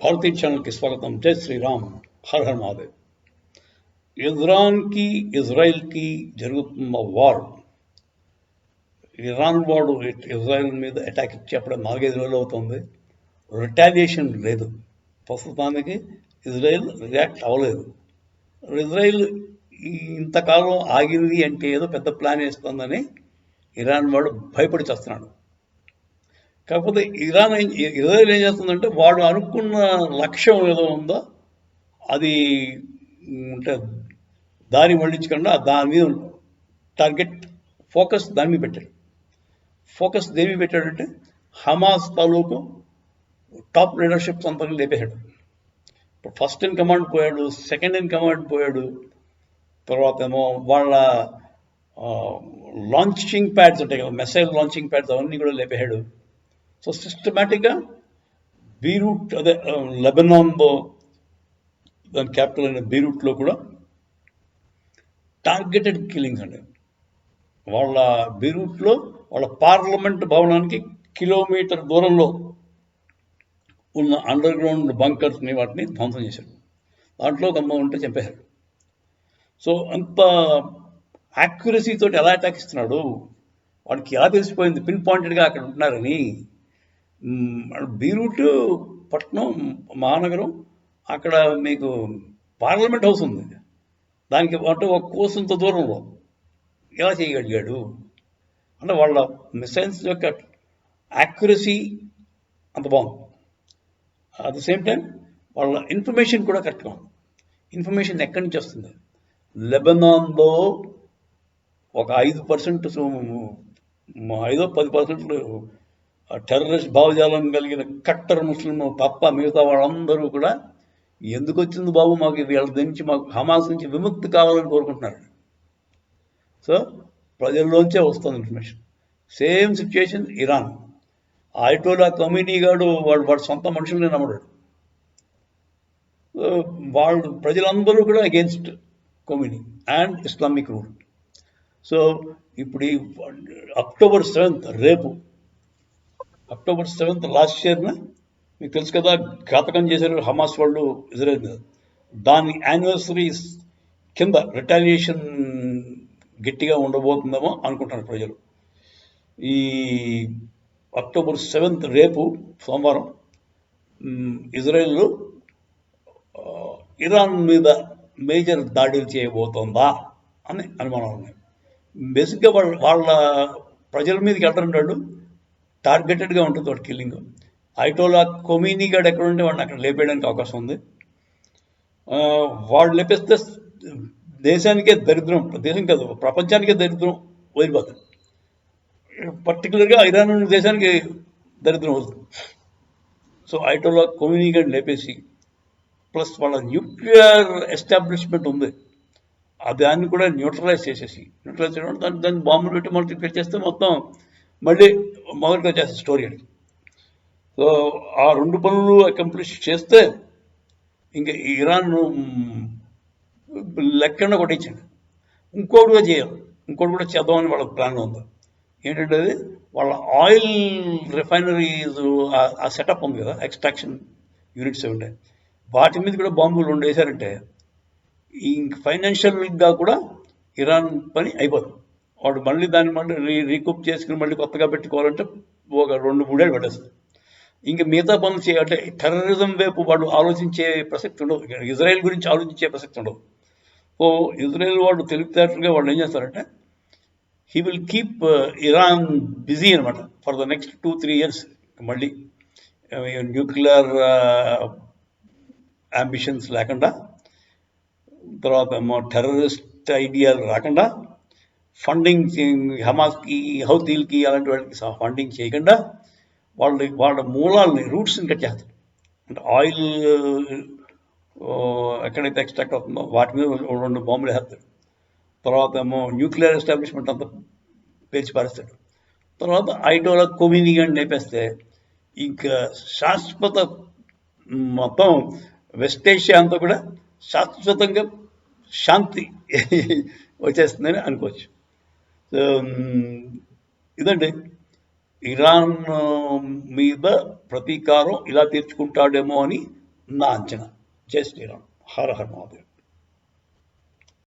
భారతీయ ఛానల్కి స్వాగతం. జై శ్రీరామ్, హర్ హర్ మహాదేవ్. ఇరాన్కి ఇజ్రాయిల్కి జరుగుతున్న వార్. ఇరాన్ వాడు ఇజ్రాయిల్ మీద అటాక్ ఇచ్చేప్పుడు 4-5 రోజులు అవుతుంది. రిటాలియేషన్ లేదు. ప్రస్తుతానికి ఇజ్రాయిల్ రియాక్ట్ అవ్వలేదు. ఇజ్రాయిల్ ఇంతకాలం ఆగింది అంటే ఏదో పెద్ద ప్లాన్ వేస్తుందని ఇరాన్ వాడు భయపడి చేస్తున్నాడు. కాకపోతే ఇజ్రాయిల్ ఏం చేస్తుందంటే వాడు అనుకున్న లక్ష్యం ఏదో ఉందో అది అంటే దారి మళ్ళించకుండా దాని మీద టార్గెట్ ఫోకస్ దాని మీద పెట్టాడు. ఫోకస్ దేని మీద పెట్టాడంటే హమాస్ తాలూకు టాప్ లీడర్షిప్స్ అంతా లేపేశాడు. ఇప్పుడు ఫస్ట్ ఇన్ కమాండ్ పోయాడు, సెకండ్ ఇన్ కమాండ్ పోయాడు, తర్వాత ఏమో వాళ్ళ లాంచింగ్ ప్యాడ్స్ ఉంటాయి కదా, మిసైల్ లాంచింగ్ ప్యాడ్స్ అవన్నీ కూడా లేపేశాడు. సో సిస్టమేటిక్గా బీరూట్ అదే లెబనాన్లో దాని క్యాపిటల్ అయిన బీరూట్లో కూడా టార్గెటెడ్ కిల్లింగ్స్ అండి. వాళ్ళ బీరూట్లో వాళ్ళ పార్లమెంట్ భవనానికి కిలోమీటర్ దూరంలో ఉన్న అండర్ గ్రౌండ్ బంకర్స్ని వాటిని ధ్వంసం చేశాడు. దాంట్లో ఒక అమ్మ ఉంటే చంపేశాడు. సో అంత యాక్యురసీ తోటి ఎలా అటాక్ ఇస్తున్నాడు, వాడికి ఎలా తెలిసిపోయింది పిన్ పాయింటెడ్గా అక్కడ ఉంటున్నారని. బీరూట్ పట్టణం మహానగరం, అక్కడ మీకు పార్లమెంట్ హౌస్ ఉంది, దానికి అంటే ఒక కోసంత దూరంలో ఎలా చేయగలిగాడు అంటే వాళ్ళ మిసైల్స్ యొక్క యాక్యురసీ అంత బాగుంది. అట్ ద సేమ్ టైం వాళ్ళ ఇన్ఫర్మేషన్ కూడా కరెక్ట్గా ఉంది. ఇన్ఫర్మేషన్ ఎక్కడి నుంచి వస్తుంది? లెబనాన్లో ఒక 5% 5-10% టెర్రరిస్ట్ భావజాలం కలిగిన కట్టర్ ముస్లిం తప్ప మిగతా వాళ్ళందరూ కూడా ఎందుకు వచ్చింది బాబు మాకు వీళ్ళ నుంచి, మాకు హమాస్ నుంచి విముక్తి కావాలని కోరుకుంటున్నారు. సో ప్రజల్లోంచే వస్తుంది information. Same situation Iran. Ayatollah Khamenei గాడు వాడు సొంత మనుషుల్ని నమ్మడాడు. వాళ్ళు ప్రజలందరూ కూడా against Khamenei and Islamic rule. So ఇప్పుడు ఈ అక్టోబర్ 7th రేపు, అక్టోబర్ 7th లాస్ట్ ఇయర్న మీకు తెలుసు కదా ఘాతకం చేశారు హమాస్ వాళ్ళు ఇజ్రాయెల్ మీద. దాని యానివర్సరీ కింద రిటాలియేషన్ గట్టిగా ఉండబోతుందేమో అనుకుంటున్నారు ప్రజలు. ఈ అక్టోబర్ 7th రేపు సోమవారం ఇజ్రాయెల్ ఇరాన్ మీద మేజర్ దాడులు చేయబోతోందా అని అనుమానాలు ఉన్నాయి. బేసిక్గా వాళ్ళ ప్రజల మీదకి వెళ్తాడు, టార్గెటెడ్గా ఉంటుంది వాడు కిల్లింగ్. ఐటోలా ఖమేనీ గాడు ఎక్కడ ఉంటే వాడిని అక్కడ లేపేయడానికి అవకాశం ఉంది. వాడు లేపేస్తే దేశానికే దరిద్రం, దేశం కాదు ప్రపంచానికే దరిద్రం వదిలిపోతుంది. పర్టికులర్గా ఇరాన్ దేశానికి దరిద్రం అవుతుంది. సో ఐటోలా ఖమేనీ గాడిని లేపేసి ప్లస్ వాళ్ళ న్యూక్లియర్ ఎస్టాబ్లిష్మెంట్ ఉంది, దాన్ని కూడా న్యూట్రలైజ్ చేసేసి, న్యూట్రలైజ్ చేయడం దాన్ని బాంబులు పెట్టి మళ్ళీ పెట్టేస్తే మొత్తం మళ్ళీ మొదటికి వచ్చేస్తుంది స్టోరీ అని. సో ఆ 2 పనులు అకంప్లిష్ చేస్తే ఇంకా ఇరాన్ లెక్కన కొట్టించండి. ఇంకోటి కూడా చేయాలి, ఇంకోటి కూడా చేద్దామని వాళ్ళ ప్లాన్ ఉంది. ఏంటంటే అది వాళ్ళ ఆయిల్ రిఫైనరీస్ ఆ సెటప్ ఉంది కదా, ఎక్స్ట్రాక్షన్ యూనిట్స్ ఉంటాయి, వాటి మీద కూడా బాంబులు 2 వేశారంటే ఇంక ఫైనాన్షియల్గా కూడా ఇరాన్ పని అయిపోతుంది. వాడు మళ్ళీ దాన్ని మళ్ళీ రీకూప్ చేసుకుని మళ్ళీ కొత్తగా పెట్టుకోవాలంటే ఒక 2-3 ఏళ్ళు పట్టేస్తుంది. ఇంకా మిగతా పనులు చేయాలంటే టెర్రరిజం వైపు వాడు ఆలోచించే ప్రసక్తి ఉండదు, ఇజ్రాయెల్ గురించి ఆలోచించే ప్రసక్తి ఉండదు. సో ఇజ్రాయెల్ వాడు తెలివితేటలుగా వాళ్ళు ఏం చేస్తారంటే he will keep Iran busy అనమాట ఫర్ ద నెక్స్ట్ 2-3 years. మళ్ళీ న్యూక్లియర్ అంబిషన్స్ లేకుండా, తర్వాత టెర్రరిస్ట్ ఐడియాలు రాకుండా, ఫండింగ్ హమాస్కి హౌతీలకి అలాంటి వాళ్ళకి ఫండింగ్ చేయకుండా వాళ్ళ మూలాలని రూట్స్ని కట్ చేస్తారు. అంటే ఆయిల్ ఎక్కడైతే ఎక్స్ట్రాక్ట్ అవుతుందో వాటి మీద 2 బాంబులు వేస్తాడు. తర్వాత ఏమో న్యూక్లియర్ ఎస్టాబ్లిష్మెంట్ అంతా పేర్చి పారేస్తాడు. తర్వాత ఐటోలా ఖమేనీ గాడిని లేపేస్తే ఇంకా శాశ్వత మొత్తం వెస్ట్ ఏషియా అంతా కూడా శాశ్వతంగా శాంతి వచ్చేస్తుందని అనుకోవచ్చు. ఇదండి ఇరాన్ మీద ప్రతీకారం ఇలా తీర్చుకుంటాడేమో అని నా అంచనా. జై శ్రీరామ్. హర హర మహాదేవ్.